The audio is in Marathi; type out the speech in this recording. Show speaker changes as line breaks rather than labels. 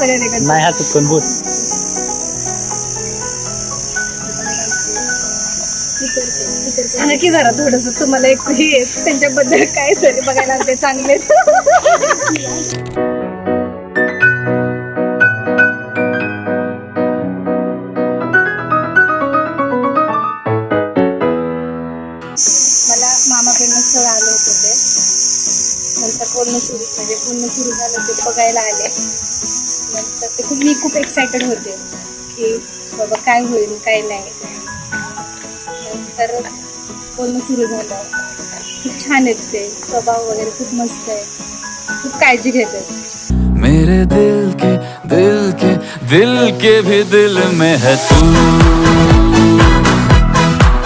सगळ्यांकडे
नाही हसत कोण बोल.
सांगा की जरा थोडस तुम्हाला एक हे त्यांच्याबद्दल काय तरी बघायला ते चांगले. मला मामाकडनं स्थळ आले होते ते, नंतर पूर्ण सुरू झालं ते बघायला आले. नंतर ते मी खूप एक्सायटेड होते की बाबा काय होईल काय नाही. नंतर बोलणं सुरू झालं. खूप छान आहेत ते, स्वभाव वगैरे खूप मस्त आहे, खूप काळजी घेतात.
मेरे दिल के भी दिल में है तू.